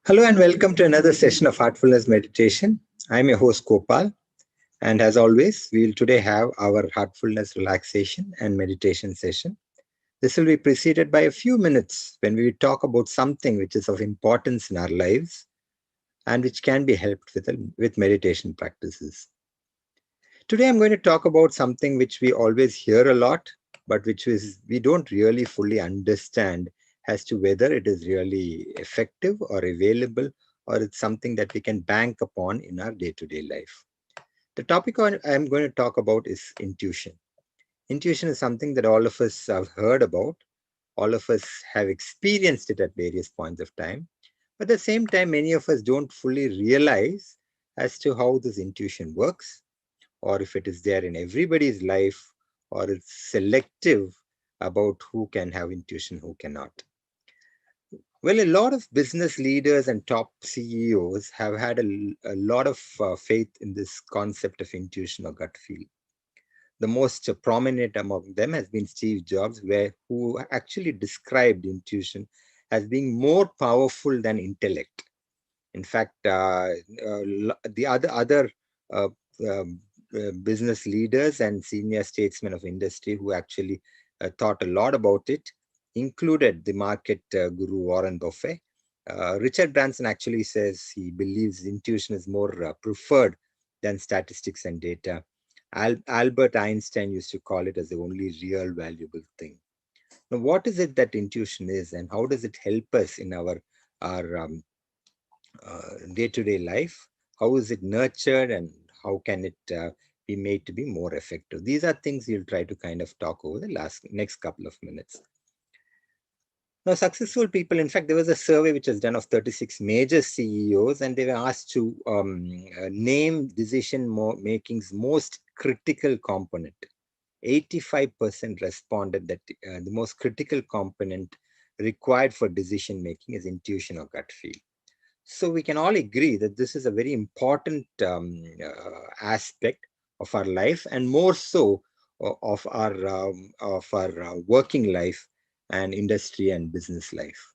Hello and welcome to another session of Heartfulness Meditation. I'm your host Gopal, and as always, we will today have our Heartfulness relaxation and meditation session. This will be preceded by a few minutes when we talk about something which is of importance in our lives and which can be helped with meditation practices. Today, I'm going to talk about something which we always hear a lot, but which is we don't really fully understand as to whether it is really effective or available, or it's something that we can bank upon in our day-to-day life. The topic I'm going to talk about is intuition. Intuition is something that all of us have heard about. All of us have experienced it at various points of time. But at the same time, many of us don't fully realize as to how this intuition works, or if it is there in everybody's life, or it's selective about who can have intuition, who cannot. Well, a lot of business leaders and top CEOs have had a lot of faith in this concept of intuition or gut feel. The most prominent among them has been Steve Jobs, who actually described intuition as being more powerful than intellect. In fact, the other uh, um, business leaders and senior statesmen of industry who actually thought a lot about it included the market guru Warren Buffett. Richard Branson actually says he believes intuition is more preferred than statistics and data. Albert Einstein used to call it as the only real valuable thing. Now, what is it that intuition is, and how does it help us in our day-to-day life? How is it nurtured, and how can it be made to be more effective? These are things we'll try to kind of talk over the next couple of minutes. Now, successful people, in fact, there was a survey which was done of 36 major CEOs, and they were asked to name decision making's most critical component. 85% responded that the most critical component required for decision making is intuition or gut feel. So we can all agree that this is a very important aspect of our life, and more so of our working life and industry and business life.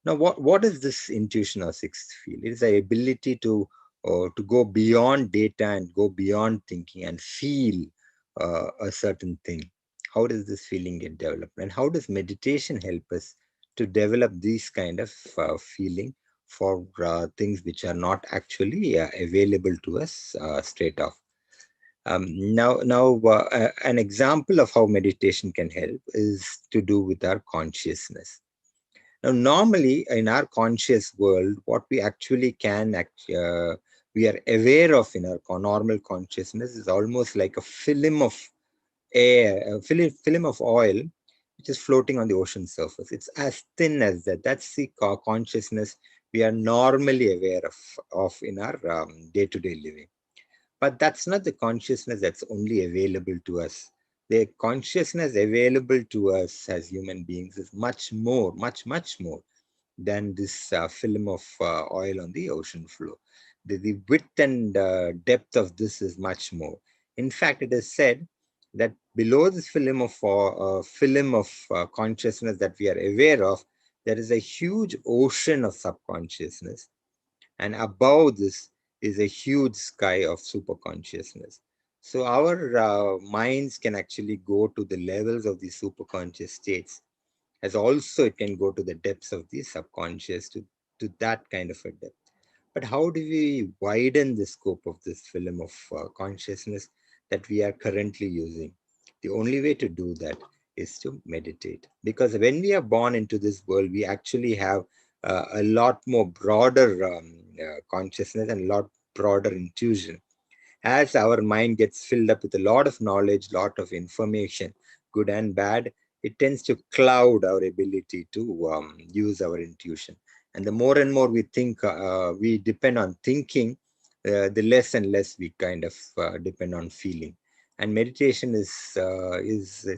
Now, what is this intuition or sixth feel? It is the ability to go beyond data and go beyond thinking and feel a certain thing. How does this feeling get developed, and how does meditation help us to develop these kind of feeling for things which are not actually available to us straight off? Now, an example of how meditation can help is to do with our consciousness. Now, normally in our conscious world, what we actually we are aware of in our normal consciousness is almost like a film of air, a film of oil, which is floating on the ocean surface. It's as thin as that. That's the consciousness we are normally aware of in our day-to-day living. But that's not the consciousness that's only available to us. The consciousness available to us as human beings is much more, much more than this film of oil on the ocean floor. The width and depth of this is much more. In fact, it is said that below this film of consciousness that we are aware of, there is a huge ocean of subconsciousness, and above this is a huge sky of superconsciousness. So our minds can actually go to the levels of the superconscious states, as also it can go to the depths of the subconscious, to that kind of a depth. But how do we widen the scope of this film of consciousness that we are currently using? The only way to do that is to meditate. Because when we are born into this world, we actually have a lot more broader consciousness and a lot broader intuition. As our mind gets filled up with a lot of knowledge, lot of information, good and bad, it tends to cloud our ability to use our intuition. And the more and more we think, we depend on thinking, the less and less we kind of depend on feeling. And meditation is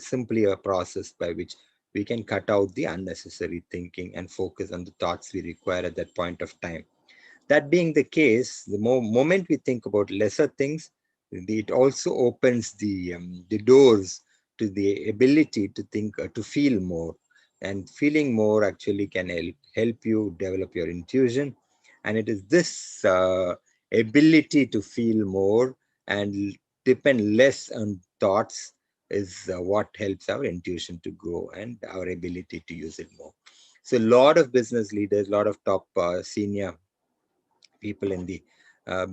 simply a process by which we can cut out the unnecessary thinking and focus on the thoughts we require at that point of time. That being the case, the moment we think about lesser things, it also opens the doors to the ability to think, to feel more. And feeling more actually can help you develop your intuition, And it is this ability to feel more and depend less on thoughts is what helps our intuition to grow and our ability to use it more. So a lot of business leaders, a lot of top senior people in the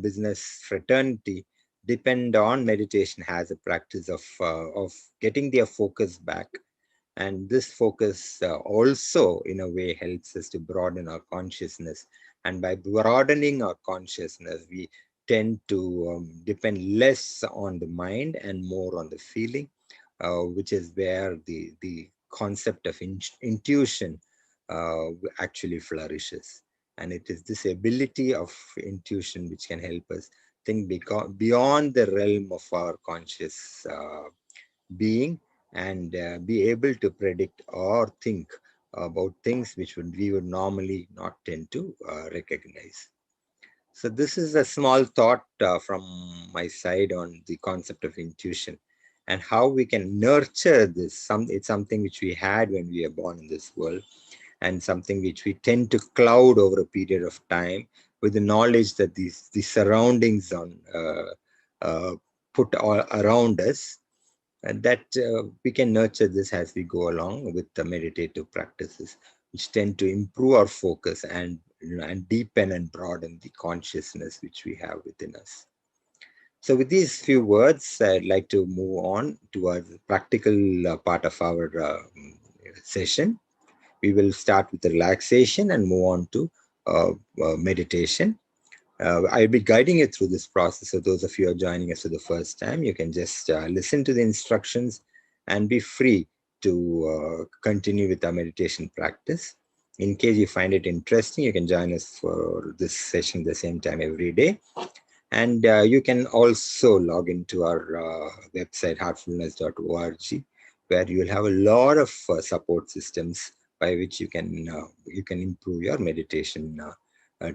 business fraternity depend on meditation as a practice of getting their focus back. And this focus also in a way helps us to broaden our consciousness, and by broadening our consciousness we tend to depend less on the mind and more on the feeling, which is where the concept of intuition actually flourishes. And it is this ability of intuition which can help us think beyond the realm of our conscious being, and be able to predict or think about things which we would normally not tend to recognize. So this is a small thought from my side on the concept of intuition and how we can nurture this. It's something which we had when we were born in this world, and something which we tend to cloud over a period of time with the knowledge that these surroundings on put all around us, and that we can nurture this as we go along with the meditative practices, which tend to improve our focus and and deepen and broaden the consciousness which we have within us. So with these few words, I'd like to move on to a practical part of our session. We will start with the relaxation and move on to meditation. I'll be guiding you through this process. So those of you who are joining us for the first time, you can just listen to the instructions and be free to continue with our meditation practice. In case you find it interesting, you can join us for this session the same time every day. And you can also log into our website, heartfulness.org, where you will have a lot of support systems by which you can improve your meditation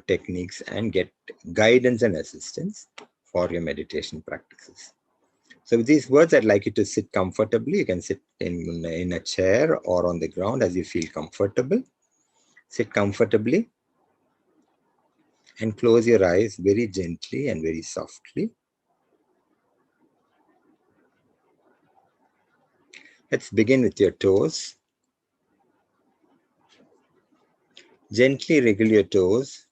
techniques and get guidance and assistance for your meditation practices. So with these words, I'd like you to sit comfortably. You can sit in a chair or on the ground as you feel comfortable. Sit comfortably and close your eyes very gently and very softly. Let's begin with your toes. Gently wriggle your toes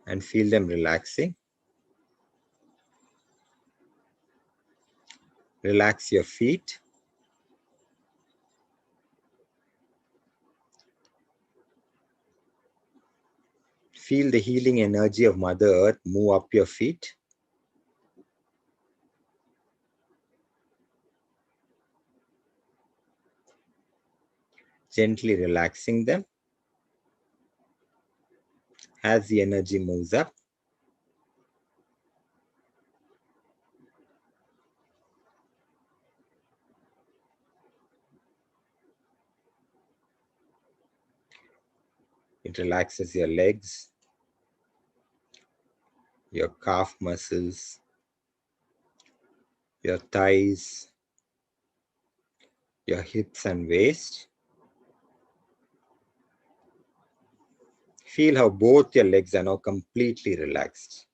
and feel them relaxing. Relax your feet. Feel the healing energy of Mother Earth move up your feet. Gently relaxing them as the energy moves up. It relaxes your legs, your calf muscles, your thighs, your hips and waist. Feel how both your legs are now completely relaxed.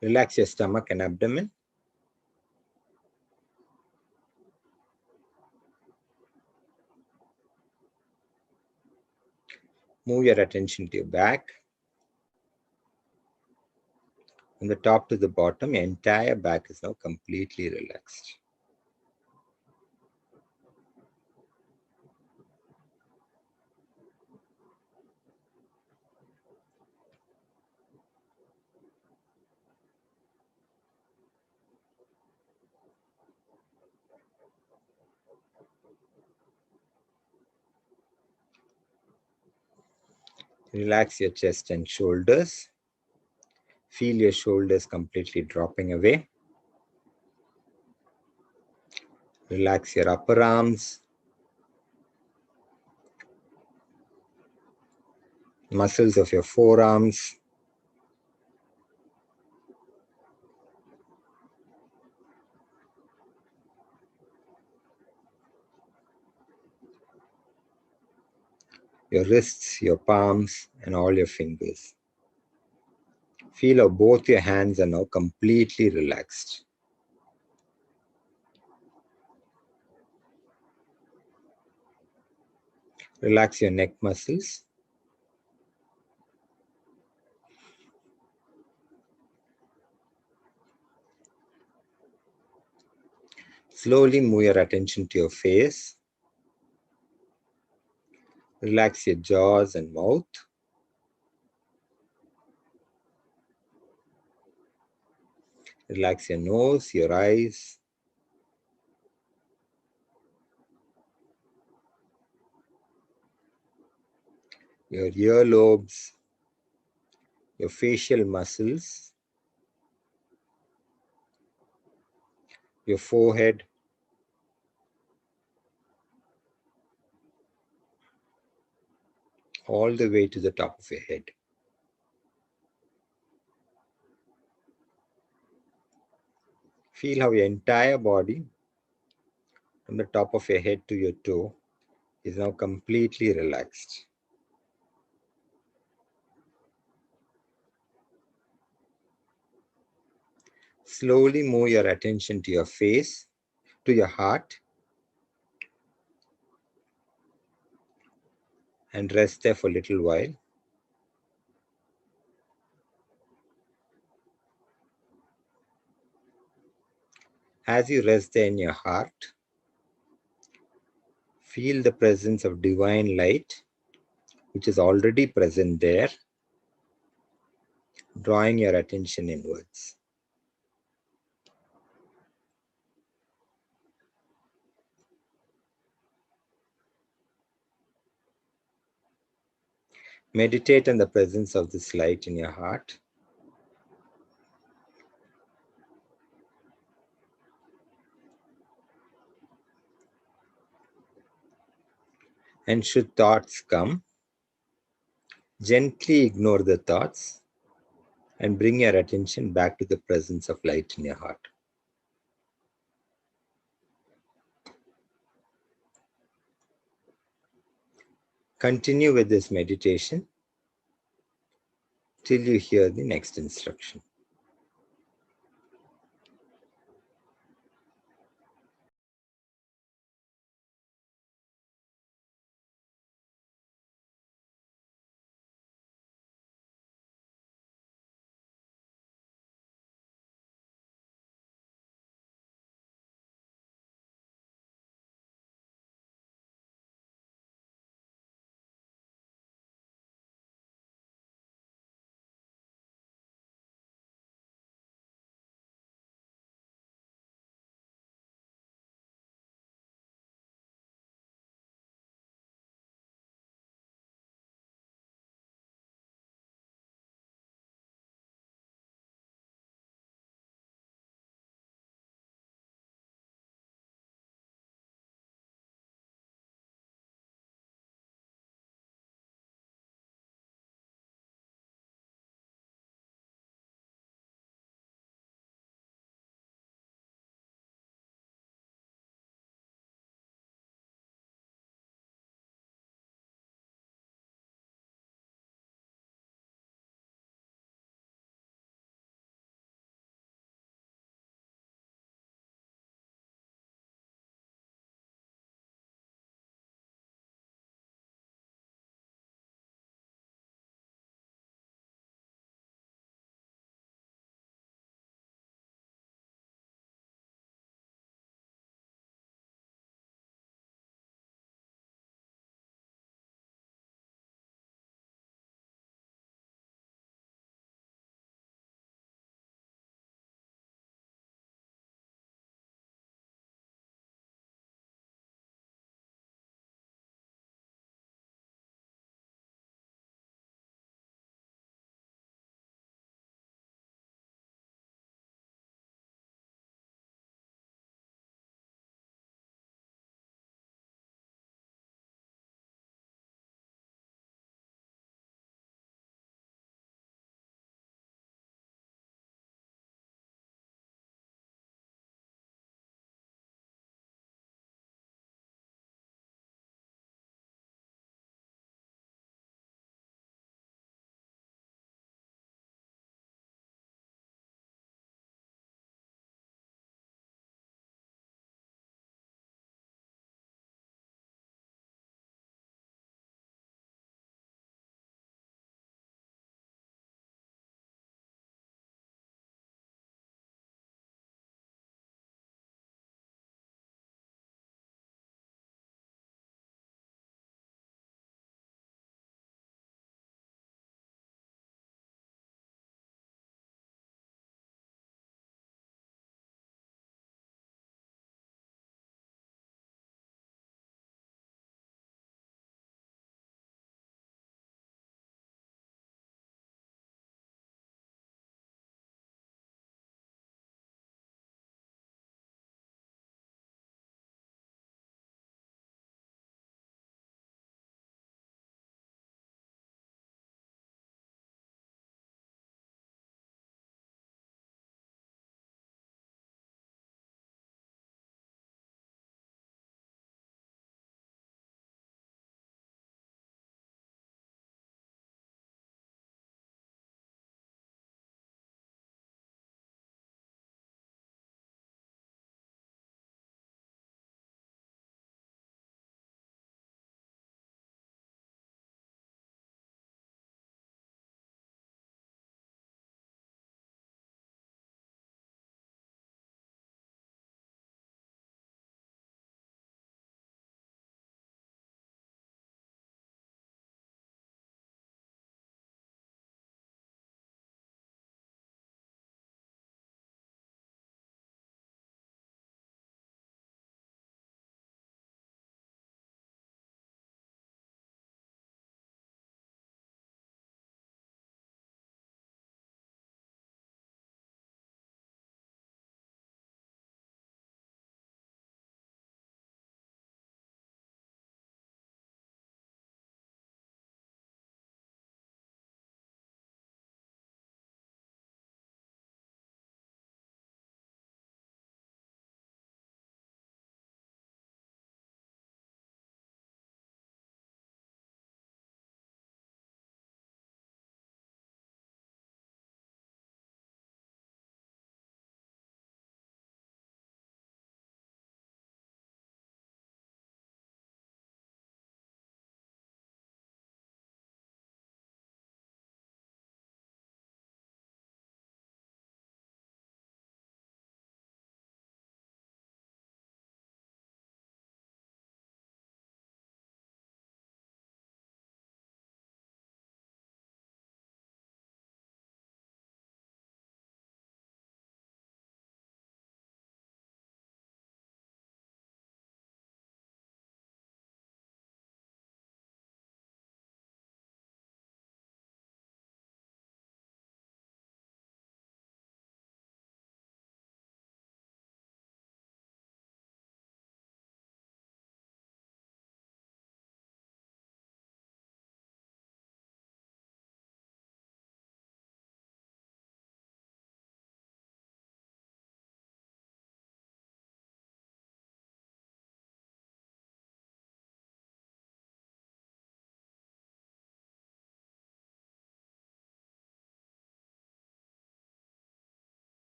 Relax your stomach and abdomen. Move your attention to your back. From the top to the bottom, your entire back is now completely relaxed. Relax your chest and shoulders. Feel your shoulders completely dropping away. Relax your upper arms. muscles of your forearms, your wrists, your palms, and all your fingers. Feel how both your hands are now completely relaxed. Relax your neck muscles. Slowly move your attention to your face. Relax your jaws and mouth. Relax your nose, your eyes. Your earlobes, your facial muscles, your forehead, all the way to the top of your head. Feel how your entire body, from the top of your head to your toe, is now completely relaxed. Slowly move your attention to your face, to your heart, and rest there for a little while. As you rest there in your heart, feel the presence of divine light, which is already present there, drawing your attention inwards. Meditate on the presence of this light in your heart. And should thoughts come, gently ignore the thoughts and bring your attention back to the presence of light in your heart. Continue with this meditation till you hear the next instruction.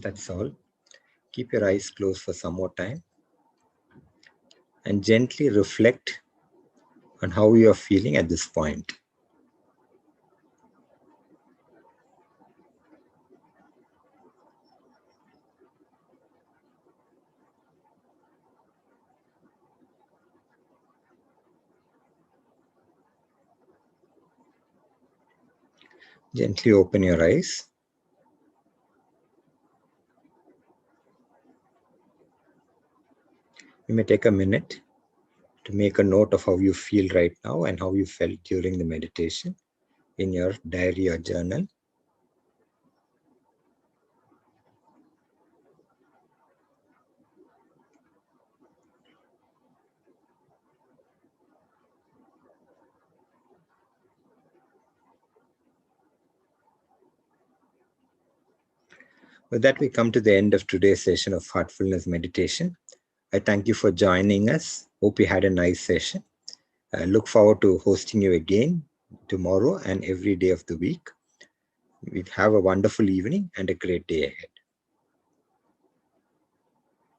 That's all. Keep your eyes closed for some more time and gently reflect on how you are feeling at this point. Gently open your eyes. You may take a minute to make a note of how you feel right now and how you felt during the meditation in your diary or journal. With that, we come to the end of today's session of Heartfulness Meditation. I thank you for joining us. Hope you had a nice session. I look forward to hosting you again tomorrow and every day of the week. We have a wonderful evening and a great day ahead.